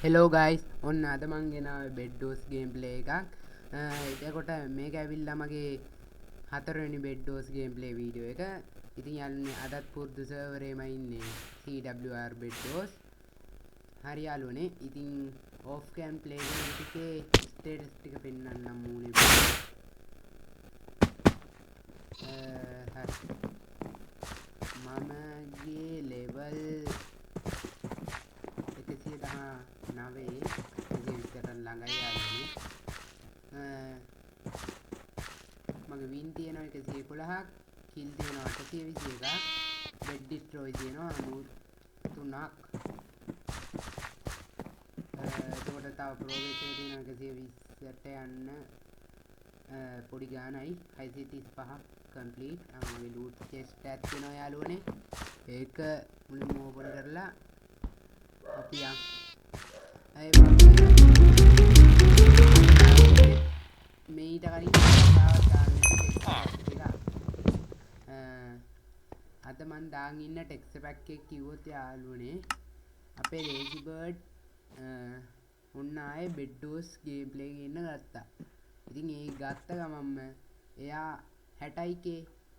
Hello guys ඔන්න අද මං ගෙනාව බෙඩ්ඩෝස් ගේම් ප්ලේ එකක් එතකොට මේක ඇවිල්ලා මගේ හතරවෙනි බෙඩ්ඩෝස් ගේම් ප්ලේ වීඩියෝ එක ඉතින් යාළුවනේ අදත් පුරුදු සර්වරේම ඉන්නේ CWR බෙඩ්ඩෝස් හරි යාළුවනේ ඉතින් ඕෆ් කැම් ප්ලේ එකේ ස්ටේටස් ටික පෙන්නන්නම් මූනේ මමගේ ලෙවල් 119 විතර ළඟයි යාළුවනේ මගේ වින් තියෙනවා 111ක් කිල් තියෙනවා 821ක් බෙඩ් ඩිස්ට්‍රොයි තියෙනවා 93ක් එතකොට තව ප්‍රෝග්‍රස් එක තියෙනවා 120ට යන්න පොඩි ගානයි 635ක් කම්ප්ලීට් මගේ ලූට් චෙස්ට් එකක් තියෙනවා යාළුවනේ ඒක මුලින්ම ඕපන් කරලා අපි යමු මේට කලින් අද මන් දාන් ඉන්න ටෙක්ස්චර් පැක් එක කිව්වොත් යාළුවනේ අපේ ලේසි බර්ඩ් ඔන්න ආයේ බෙඩ්ඩෝස් ගේම් ප්ලේ එක ඉන්න ගත්තා. ඉතින් ඒ ගත්ත ගමන්ම එයා 60k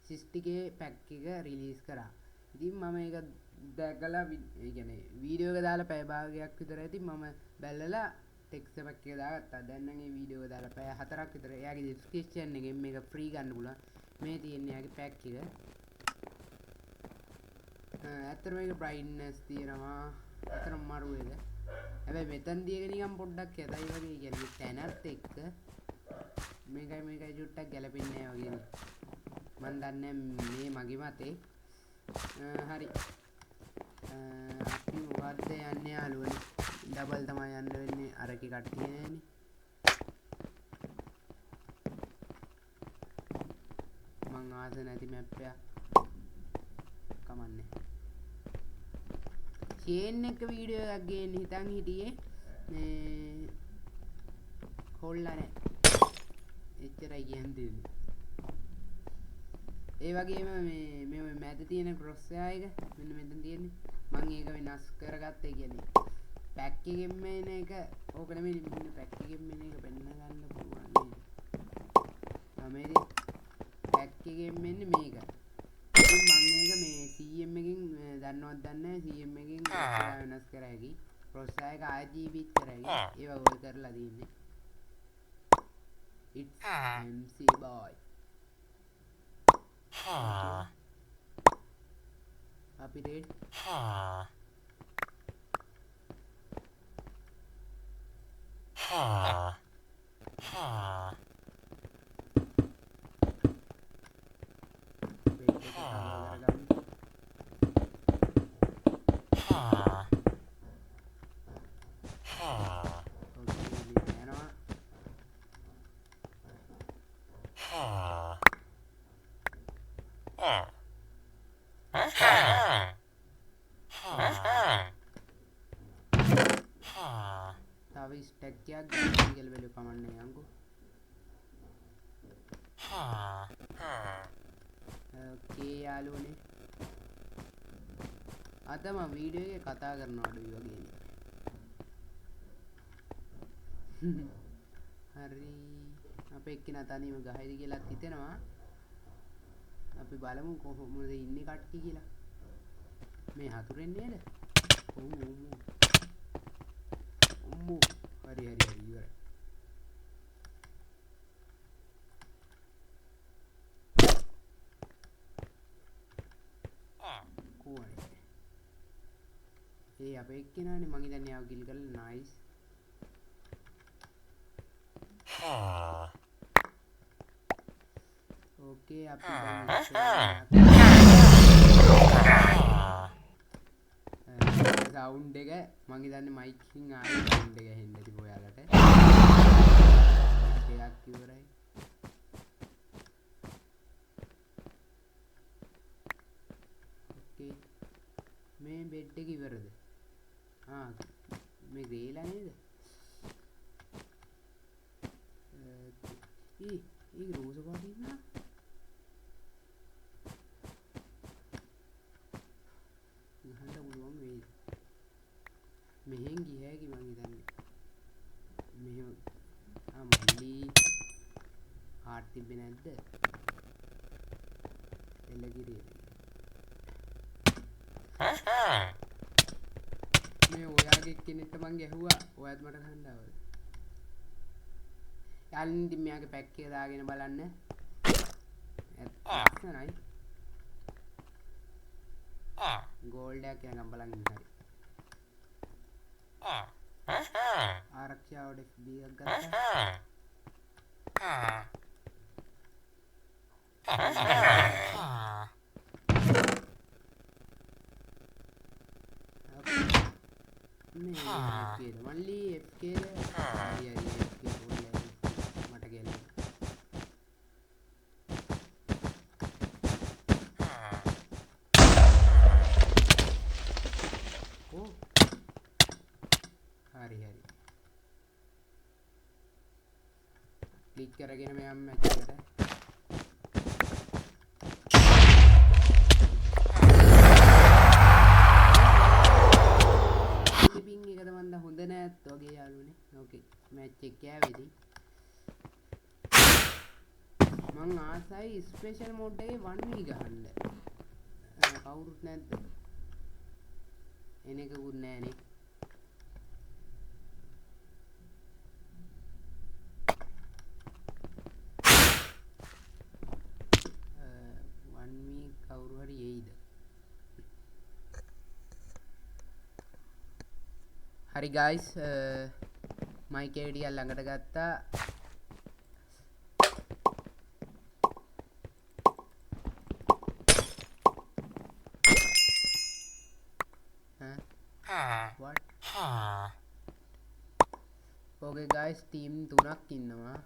60k පැක් එක රිලීස් කරා. ඉතින් මම ඒක දැකලා ඒ කියන්නේ වීඩියෝ එක දාලා පැය භාගයක් විතර ඇති මම බැලලා ටෙක්ස්චර් පැක් එක දාගත්තා. දැන් නම් මේ වීඩියෝ එක දාලා පැය 4ක් විතර. එයාගේ ඩිස්ක්‍රිප්ෂන් එකෙන් මේක ෆ්‍රී ගන්න පුළුවන්. මේ තියෙන්නේ එයාගේ පැක් එක. ඇත්තටම මේක බ්‍රයිට්නස් තියෙනවා. ඇත්තටම මරු එක. හැබැයි මෙතනදී එක නිකන් පොඩ්ඩක් යතයි වගේ කියන්නේ තැනත් එක්ක මේකයි චුට්ටක් ගැලපෙන්නේ නැහැ වගේ. මන් දන්නේ මේ මගේ මතේ. හරි. අපි මොකද්ද යන්නේ යාළුවනේ? ඩබල් තමයි යන්න වෙන්නේ අරකේ කට්ටිය නෑනේ. මං ආස නැති මැප් එක. කමන්නේ. චේන් එක වීඩියෝ එකක් ගේන්න හිතන් හිටියේ මේ හොල්ලා නෑ. එච්චරයි කියන්නේ. ඒ වගේම මේ මැද තියෙන ක්‍රොස් එක මෙන්න මෙතන තියෙන්නේ. මම ඒක වෙනස් කරගත්තා කියන්නේ. පැක් එකෙන් මේන එක ඕක නෙමෙයි මෙන්න පැක් එකෙන් මේන එක පෙන්න ගන්න පුළුවන් නේද? මේක පැක් එකෙන් මෙන්න මේක. ඉතින් මම මේක මේ CM එකකින් දන්නවත් දන්නේ නැහැ CM එකකින් වෙනස් කර හැකි. ක්‍රොස් එක RGB කරයි. ඒව ඔය කරලා තියෙන්නේ. It's MC boy. අපි රෙඩ් තව ස්ටැක් එකක් ගන්න කියලා බැලුව කමන්නේ යන්කෝ. ඕකේ යාළුවනේ. අද මම වීඩියෝ එකේ කතා කරනවා අඩුයි වගේනේ. හරි. අපේ එක්කිනා තනියම ගහයිද කියලා හිතෙනවා. අපි බලමු කොහොමද ඉන්නේ කට්ටිය කියලා. මේ හතුරෙන් නේද? අම්මෝ හරි ඉවරයි. කොහොමද? ඒ අපේ එක්කිනානේ මං ඉතින් යාව කිල් කරලා නයිස්. ඕකේ අපි සවුන්ඩ් එක මං හිතන්නේ මයික් එකකින් ආයේ සවුන්ඩ් එක ඇහෙන්න ඇති ඔයාලට. එකක් ඉවරයි. ඕකේ මේ බෙඩ් එක ඉවරද? මේ ගේලා නේද? ඒක රෝස පාට ඉන්නා. ගහන්න පුළුවන් වේද? මෙහෙන් ගිය හැකි මං හිතන්නේ. පොඩි ආට් තිබ්බේ නැද්ද? එළගිරිය. මේ ඔයාගේ කෙනෙක්ට මං ගැහුවා. ඔයාත් මට ගහන්න ආවද? යාළුවනි ඉතින් මෙයාගේ පැක් එක දාගෙන බලන්න. ලස්සනයි. ගෝල්ඩ් එකක් යනකම් බලන් ඉන්න හරි. ආරක්ෂාවට FB එකක් ගත්තා. මේ FK මල්ලි FK හරි FK ගෝල්ඩ් මට ගේන්න. ඕ හරි ක්ලික් කරගෙන මෙයන් මැච් එකට පින් එකද මන්ද හොඳ නෑත් වගේ යාළුවනේ. ඕකේ මැච් එක කෑවේදී මං ආසයි ස්පෙෂල් මෝඩ් එකේ 1v ගහන්න. කවුරුත් නැද්ද? එනකකුත් නෑනේ. 1v කවුරු හරි එයිද? හරි guys මයික් එක ටිකක් ළඟට ගත්තා. what okay guys team 3ක් ඉන්නවා.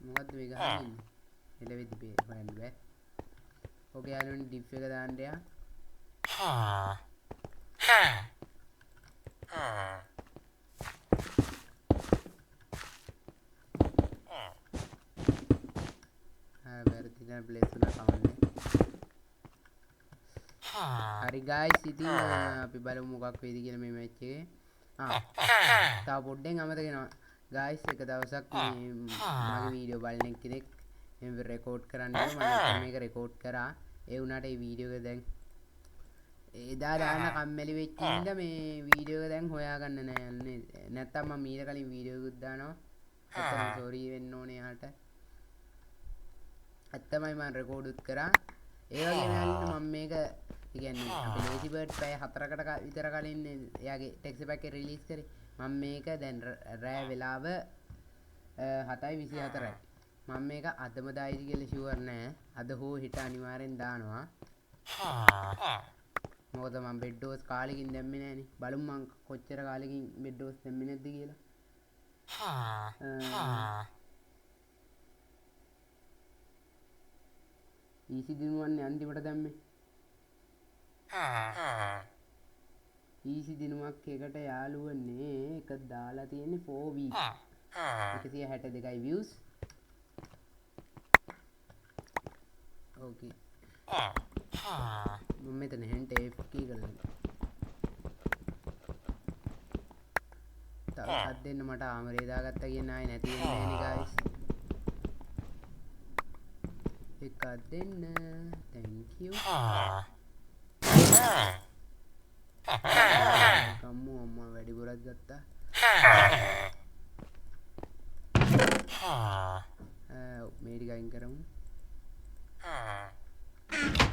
මොකද්ද මේ ගහන්නේ ඉන්නේ? එළවෙදි බේ හොයන්න බෑ. okay යාළුවනි ඩිෆ් එක දාන්න යා. වැරදිලා ප්ලේස් උනා කවන්නේ. හරි guys ඉතින් අපි බලමු මොකක් වෙයිද කියලා මේ මැච් එකේ. තව පොඩ්ඩෙන් අමතක වෙනවා guys. එක දවසක් මේ මගේ වීඩියෝ බලන කෙනෙක් මම රෙකෝඩ් කරන්න මම මේක රෙකෝඩ් කරා. ඒ වුණාට මේ වීඩියෝ එක දැන් එදා දාන්න කම්මැලි වෙච්ච ඉඳ මේ වීඩියෝ එක දැන් හොයාගන්න නෑ යන්නේ. නැත්තම් මම ඊට කලින් වීඩියෝ එකක් දානවා. ඇත්තටම සෝරි වෙන්න ඕනේ යාට. ඇත්තමයි මම රෙකෝඩ් උත් කරා. ඒ වගේම යාළුවනේ මම මේක කියන්නේ අපි ලේසි බර්ඩ් පැය 4කට විතර කලින් එයාගේ ටෙක්ස්චර් පැක් එක රිලීස් කරේ. මම මේක දැන් රෑ වෙලාව 7:24යි. මම මේක අදම දායිද කියලා ෂුවර් නෑ. අද හෝ හෙට අනිවාර්යෙන් දානවා. මොකද මම බෙඩ් ඩෝස් කාලෙකින් දැම්මේ නෑනේ. බලමු මං කොච්චර කාලෙකින් බෙඩ් ඩෝස් දැම්මේ නැද්ද කියලා. ඊසි දිනුවන්නේ අන්තිමට දැම්මේ. ඊසි දිනුවක් එකට යාළුවනේ එක දාලා තියෙන්නේ 4 week 162යි views. okay මම මෙතන හෙන්ට AFK කරලා තව හත් දෙන්න මට ආමරේ දාගත්තා කියන ආයේ නැති වෙන්නේ නෑනේ guys. එකක් දෙන්න thank you. කම්මු අම්මා වැඩිපුරක් ගත්තා. මේ ටික අයින් කරමු.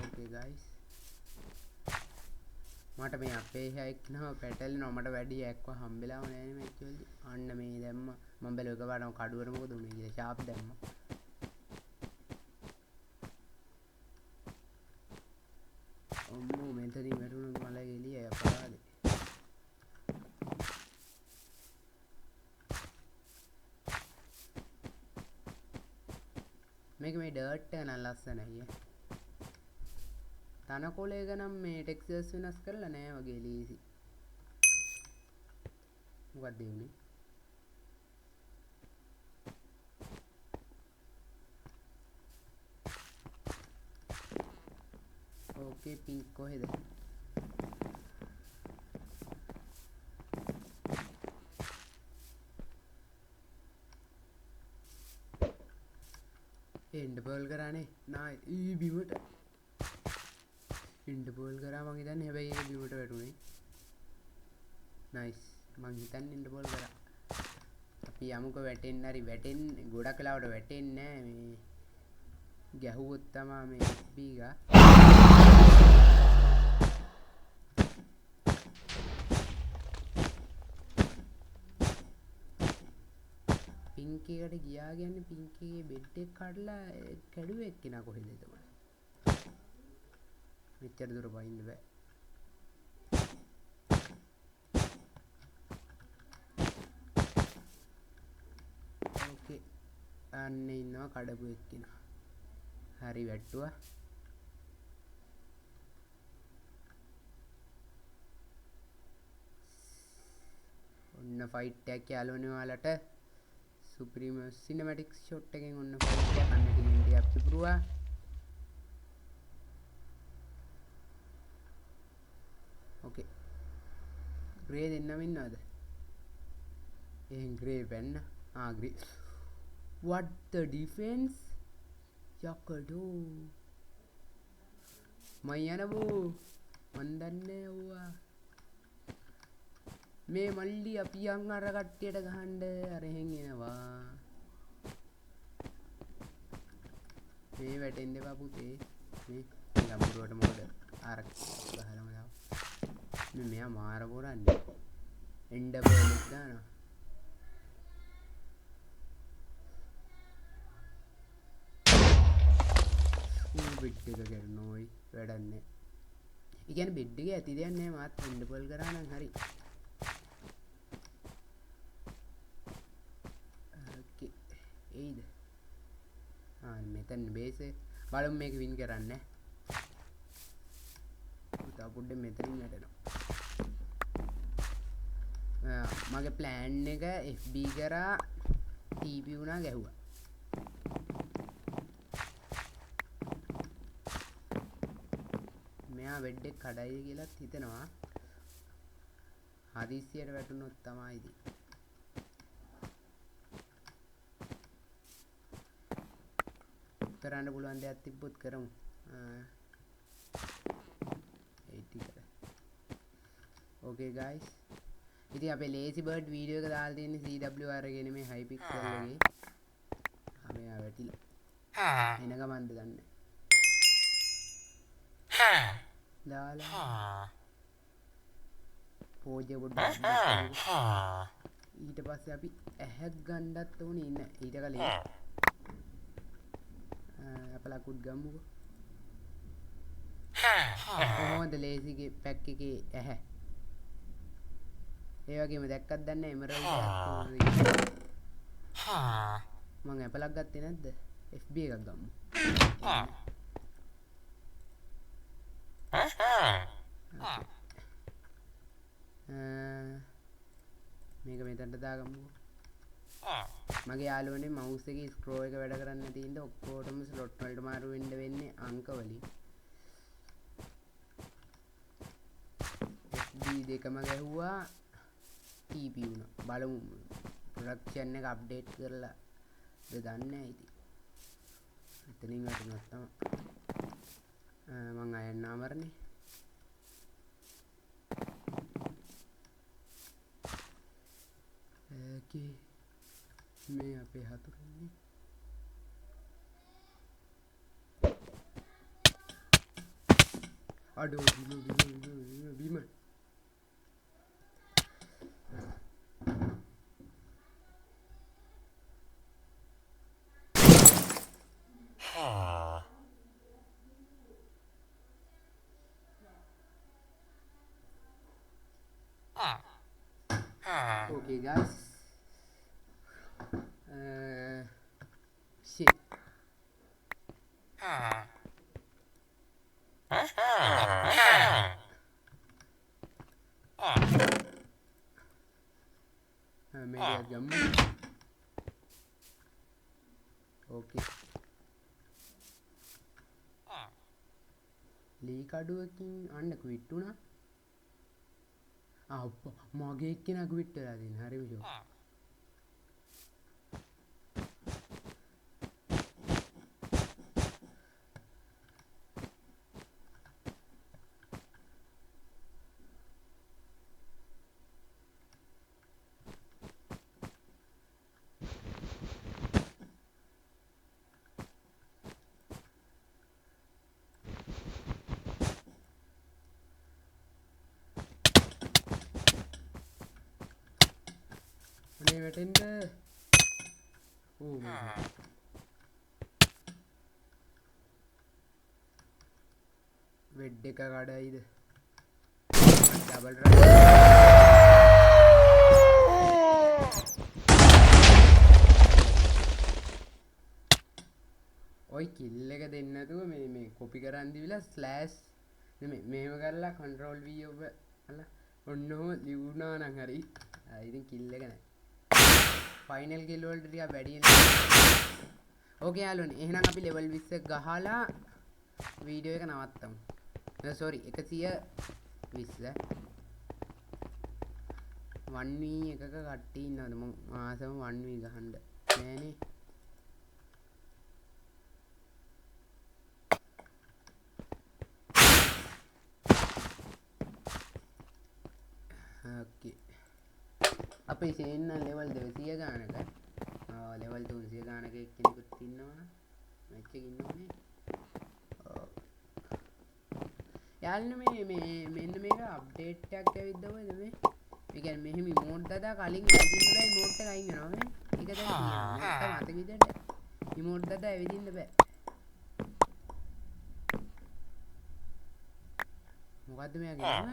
okay guys මට මේ අපේ හැක් නම පැටලෙනවා. මට වැඩි ඇක්ව හම්බෙලාම නෑනේ මේක වලදී. අන්න මේ දැම්ම මම බැලුව එකපාරටම කඩුවට මොකද උනේ කියලා ෂාප් දැම්මා. අම්මෝ මෙතනින් වැටුණු මල එළිය අපරාධේ. මේක මේ ඩර්ට් එක නම් ලස්සනයි ඈ. තනකොළයක නම් මේ ටෙක්ස්චර්ස් වෙනස් කරලා නෑ වගේ ලීසි. මොකක්ද උනේ? ඕකේ පින්ක් කොහෙද? එන්ඩ පර්ල් කරානේ නා ඊ බිමට ඉන්ඩ පෝල් කරා මං හිතන්නේ හැබැයි ඒක බිමට වැටුනේ නයිස් මං හිතන්නේ ඉන්ඩ පෝල් කරා අපි යමුකෝ වැටෙන්න හරි වැටෙන්න ගොඩක් වෙලාවට වැටෙන්නේ නැහැ මේ ගැහුවොත් තමා මේ බීගා පින්කේකට ගියා කියන්නේ පින්කේගේ බෙඩ් එක කඩලා කැඩුවේ එක්කෙනා කොහෙද එතකොට මෙච්චර දුර පයින්න බෑ ඕකේ අන්න ඉන්නවා කඩපු එක්කෙනා හරි වැට්ටුවා ඔන්න ෆයිට් එකක් යාළුවනේ ඔයාලට සුප්‍රීම සිනමැටික් ෂොට් එකෙන් ඔන්න ෆයිට් එකක් අන්න ටීම් ටිකක් පිපුරුවා ඕකේ ග්‍රේ දෙන්නම ඉන්නවද එහෙන් ග්‍රේ වෙන්න ග්‍රේ what the defense යකඩෝ මම යනවෝ මන් දන්නේ ඕවා මේ මල්ලි අපි යන් අර කට්ටියට ගහන්න අර එහෙන් එනවා මේ වැටෙන්න එපා පුතේ මේ ගම්මුරුවට මොකද අර ගහලම දාව මේ මෙයා මාර කරන්නේ එන්ඩ බෝලෙක් දානවා බෙඩ් එක කරනෝයි වැඩන්නේ ඒ කියන්නේ බෙඩ් එකේ ඇති දෙයක් නෑ මාත් එන්ඩ බෝල් කරා නම් හරි ඒයිද මෙතන බේස් එක බලමු මේක වින් කරන්න පුතා පොඩ්ඩක් මෙතනින් වැටෙනවා මගේ ප්ලෑන් එක FB කරා TP වුණා ගැහුවා මෙයා බෙඩ් එක කඩයිද කියලාත් හිතනවා හදිස්සියට වැටුනොත් තමයි ඉතින් කරන්න පුළුවන් දෙයක් තිබ්බොත් කරමු ඕකේ ගයිස් ඉතින් අපේ ලේසි බර්ඩ් වීඩියෝ එක දාලා තියෙන්නේ CWR එකේ මේ හයිපික්සල් එකේ මෙයා වැටිලා එන ගමන්ද දන්නේ දාලා පෝජ පොඩ්ඩක් ඊට පස්සේ අපි ඇහැක් ගන්නත් ඕනේ ඉන්න ඊට කලින් අපලකුත් ගම්මුකෝ කොහොමද ලේසිගේ පැක් එකේ ඇහැ ඒ වගේම දැක්කත් දන්නේ එමරල්ඩ් මම ඇපලක් ගත්තේ නැද්ද FB එකක් ගමු මේක මෙතනට දාගමුකෝ මගේ යාළුවනේ මවුස් එකේ ස්ක්‍රෝ එක වැඩ කරන්නේ නැති ඉඳ ඔක්කොටම ස්ලොට් වලට මාරු වෙන්න වෙන්නේ අංක වලින් FB දෙකම ගැහුවා TP වුණා බලමු ප්‍රොඩක්ෂන් එක අප්ඩේට් කරලා දන්නේ නැහැ ඉතින් එතනින් වටුනොත් තමයි මං අයන්න ආවරනේ ඕකේ මේ අපේ හතුරන්නේ අඩෝ බීම okay guys shit मेरे जम्मू okay ලී කඩුවකින් අන්න ක්විට් වුණා මගේ එක්කෙනා ක්විට් වෙලා තියෙන හරිම ජෝක් මේ වැටෙන්ද වෙඩ් එක කඩයිද ඩබල් ඔයි කිල් එක දෙන්න නැතුව මේ කොපි කරන් දීලා ස්ලෑෂ් මෙහෙම කරලා කන්ට්‍රෝල් V ඔබ අල්ල ඔන්න ඔහොම ලියුණා නම් හරි ඉතින් කිල් එක නැහැ ෆයිනල් කිල් වලට ටිකක් වැඩි ඕකේ යාළුවනේ එහෙනම් අපි ලෙවල් 20 ගහලා වීඩියෝ එක නවත්තමු සෝරි 120 1v එකක කට්ටිය ඉන්නවද මම ආසම 1v ගහන්න නෑනේ ඕකේ අපි සේන්න ලෙවල් 200 ගානක ලෙවල් 300 ගානක එක්කෙනෙකුත් ඉන්නවා මැච් එකේ ඉන්නෝනේ යාළුවනේ මේ මෙන්න මේක අප්ඩේට් එකක් ඇවිද්ද කොහෙද මේ ඒ කියන්නේ මෙහෙම ඉමෝට් දාලා කලින් ඇවිදින්න බෑ ඉමෝට් එක අයින් වෙනවා මේ ඒක දැන් තියෙනවා මට විදියට ඉමෝට් දාලා ඇවිදින්න බෑ මොකද්ද මෙයාගේ නම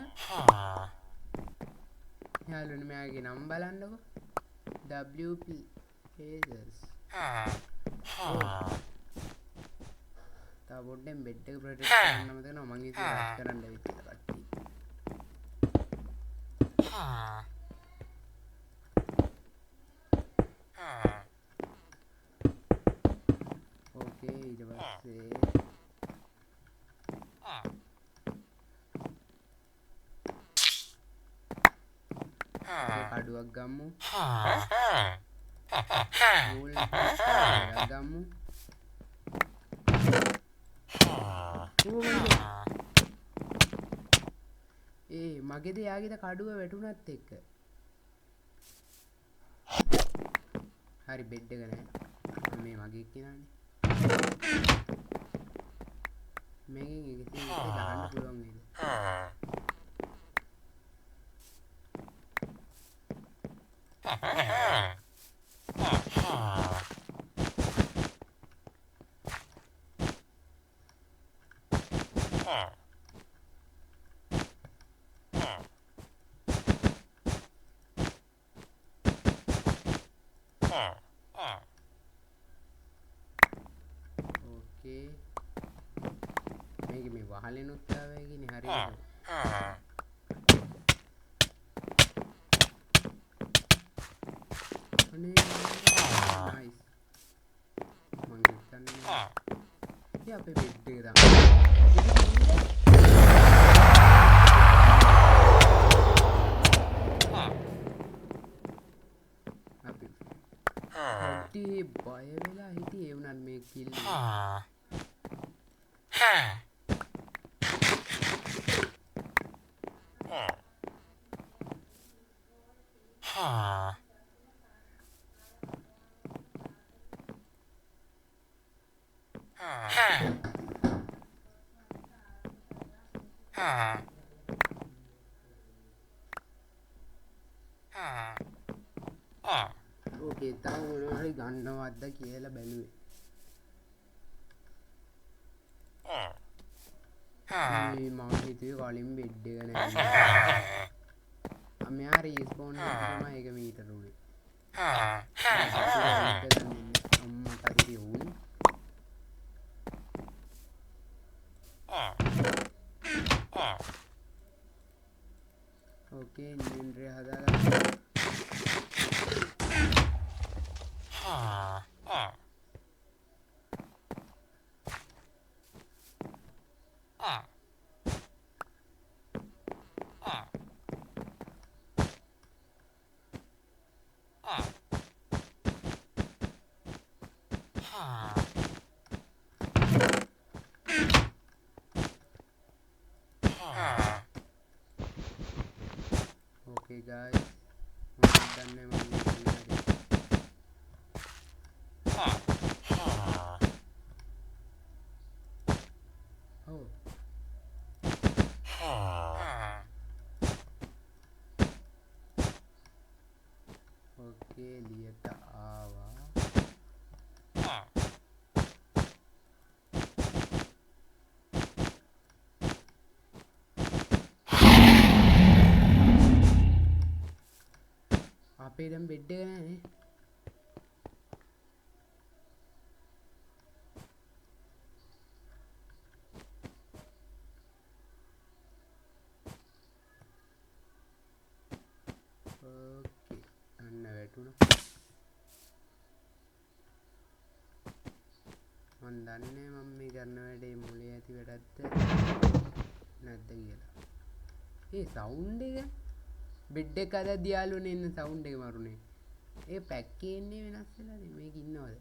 යාළුවනේ මෙයාගේ නම බලන්නකෝ WP Pacers තා පොඩ්ඩෙන් බෙඩ් එක ප්‍රොටෙක්ට් කරන්නම දෙනවා මං ඉතින් රෂ් කරන්න වෙච්ච කට්ටිය ඕකේ ඊට පස්සේ කඩුවක් ගම්මු මූල් ගම්මු ඒ මගේද යාගේද කඩුව වැටුණත් එක්ක හරි බෙඩ් එක නෑ මේ මගේ එක්කෙනානේ මේකෙන් එකකින් එක දාන්න පුළුවන් නේද ඕකේ මේක මේ වහලෙනුත් ආවේ කිනේ හරියට අනේ නයිස් මං හිතන්නේ යා අපේ බෙඩ් එක දාන්න අපි පොඩි බය වෙලා හිටියේ ඒ උනත් මේ කිල් ඕකේ තාම මොනවා හරි ගන්නවද්ද කියලා බැලුවේ මේ මම හිතුවේ කලින් බෙඩ් එක නෑ මෙයා රීස්පෝන් එකම එක මීටර උනේ අම්මට හරි උනේ ඕකේ ඉන්වෙන්ටරි හදාගන්න Okay guys, done oh. Okay. එළියට ආවා. අපේ දැන් බෙඩ් එක නෑනේ. ඕකේ අන්න වැටුණා. මන් දන්නේ මම මේ කරන වැඩේ මොලේ ඇති වැඩක්ද නැද්ද කියලා. ඒ සවුන්ඩ් එක බෙඩ් එක අද දියාලුනේ ඉන්න සවුන්ඩ් එක මරුනේ. ඒ පැක්කේ ඉන්නේ වෙනස් වෙලානේ. මේක ඉන්නවද?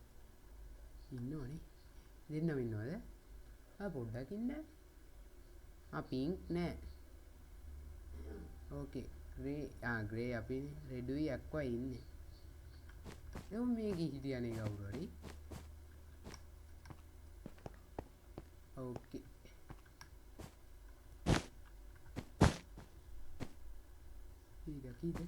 ඉන්නවනේ. දෙන්නම ඉන්නවද? පොඩ්ඩක් ඉන්න. පින්ක් නෑ. ඕකේ. ග්‍රේ අපි රෙඩුයි එක්කයි ඉන්නේ. එම් මේක හිටියනේ කවුරු හරි. ඕකේ. කීද?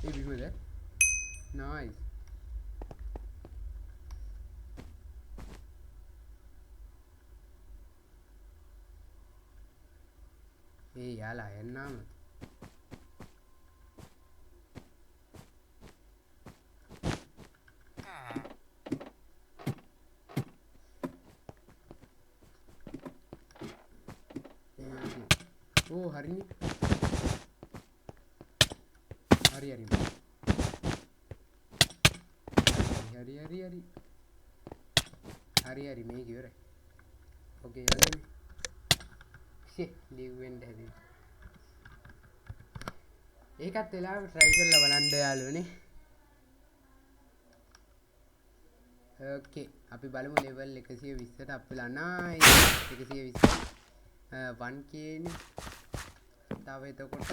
ඒ බිමද? නයිස්. ඒ යාලා එන්නාම ඕ හරිනේ. හරි හරි මේක ඉවරයි. ඕකේ යන්නේ. ලිව් වෙන්න හැදී. ඒකත් වෙලාවට try කරලා බලන්න යාළුවනේ. ඕකේ අපි බලමු level 120ට අප් වෙලා නයි. 120 1k නේ. තව එතකොට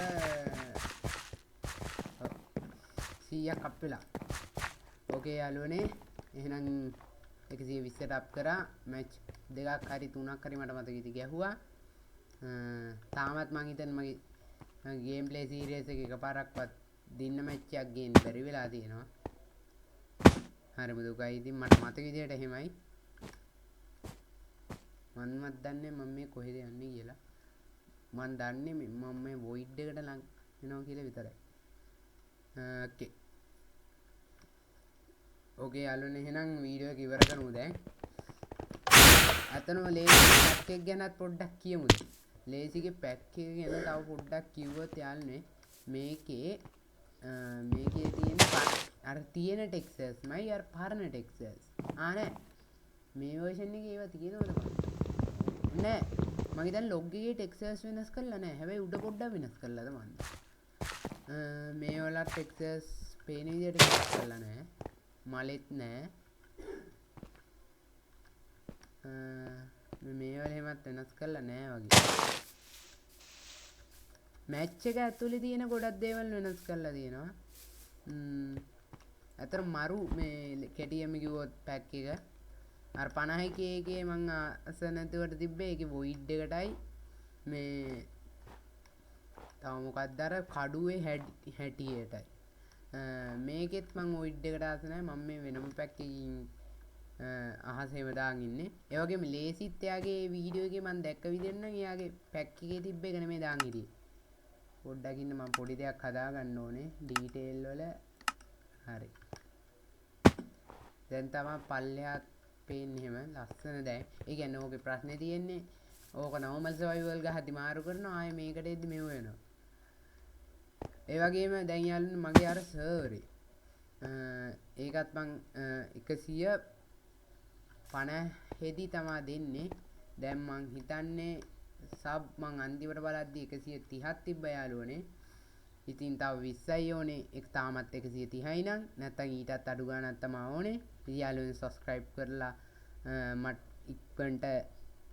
100ක් අප් වෙලා. ඕකේ යාළුවනේ එහෙනම් 120ට අප් කරා. මැච් දෙකක් හරි තුනක් හරි මට මතක ඉති ගැහුවා. තාමත් මං හිතන්නේ මගේ ගේම් ප්ලේ සීරීස් එක එකපාරක්වත් දින්න මැච් එකක් ගේන්න බැරි වෙලා තියෙනවා. හරිම දුකයි. ඉතින් මට මතක විදියට එහෙමයි. මන්වත් දන්නේ මම මේ කොහෙද යන්නේ කියලා. මන් දන්නේ මම මේ වොයිඩ් එකට ලං වෙනවා කියලා විතරයි. ඕකේ. ඕකේ යාළුවනේ එහෙනම් වීඩියෝ එක ඉවර කරමු දැන්. අතනම ලේසි පැක් එක ගැනත් පොඩ්ඩක් කියමුද? ලේසිගේ පැක් එක ගැන තව පොඩ්ඩක් කිව්වොත් යාළුවනේ මේකේ තියෙන අර තියෙන ටෙක්ස්චර්ස්මයි අර පරණ ටෙක්ස්චර්ස්. නෑ. මේ version එකේ ඒවා තියෙනවද මම? නෑ. මගේ දැන් log එකේ ටෙක්ස්චර්ස් වෙනස් කරලා නෑ. හැබැයි උඩ පොඩ්ඩක් වෙනස් කරලාද මන්ද? මේ වල ටෙක්ස්චර්ස් පේන විදියට වෙනස් කරලා නෑ. මලෙත් නෑ. මේ වල එහෙමත් වෙනස් කරලා නෑ වගේ. මැච් එක ඇතුලේ තියෙන ගොඩක් දේවල් වෙනස් කරලා තියෙනවා. අතර මරු මේ KTM කිව්වොත් පැක් එක අර 50k එකේ මං අස නැතුවට තිබ්බේ ඒකේ වොයිඩ් එකටයි මේ තව මොකක්ද අර කඩුවේ හැටියටයි. මේකෙත් මං වොයිඩ් එකට ආස නැහැ. මම මේ වෙනම පැක් එකකින් අහසේම දාන් ඉන්නේ. ඒ වගේම ලේසිත් එයාගේ වීඩියෝ එකේ මම දැක්ක විදිහෙන් නම් එයාගේ පැක් එකේ තිබ්බ එක නෙමෙයි දාන් හිටියේ. පොඩ්ඩක් ඉන්න මම පොඩි දෙයක් හදා ගන්න ඕනේ ඩීටේල් වල. හරි. දැන් තමයි පල්ලෙහාත් පේන්නේ එහෙම ලස්සන දැන්. ඒ කියන්නේ ඕකේ ප්‍රශ්නේ තියෙන්නේ ඕක normal survival ගහද්දි මාරු කරනවා ආයේ මේකට එද්දි මෙව වෙනවා. ඒ වගේම දැන් යාළුවනේ මගේ අර සර්වරේ ඒකත් මං 150ෙදි තමා දෙන්නේ. දැන් මං හිතන්නේ සබ් මං අන්තිමට බලද්දි 130ක් තිබ්බ යාළුවනේ. ඉතින් තව 20යි ඕනේ. ඒක තාමත් 130යි නම් නැත්තම් ඊටත් අඩු ගාණක් තමයි ඕනේ. ඉතින් යාළුවනේ subscribe කරලා මට ඉක්මනට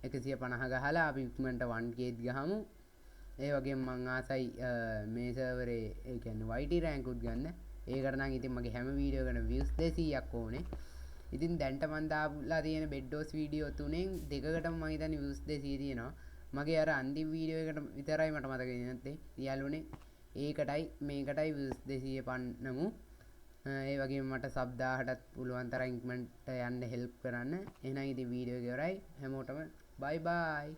150 ගහලා අපි ඉක්මනට 1k ගහමු. ඒ වගේම මං ආසයි මේ සර්වරේ ඒ කියන්නේ YT rank උත් ගන්න. ඒකට නම් ඉතින් මගේ හැම වීඩියෝ එකකම views 200ක් ඕනේ. ඉතින් දැන්ට මන් දාලා තියෙන බෙඩ් ඩෝස් වීඩියෝ තුනෙන් දෙකකටම මම හිතන්නේ views 200 තියෙනවා. මගේ අර අන්තිම වීඩියෝ එකට විතරයි මට මතක නැත්තේ යාළුවනේ ඒකටයි මේකටයි 250 ඒ වගේ මට සබ් 1000ටත් පුළුවන් තරම් ඉක්මනට යන්න හෙල්ප් කරන්න එහෙනම් ඉතින් වීඩියෝ එක ඉවරයි හැමෝටම බයි බයි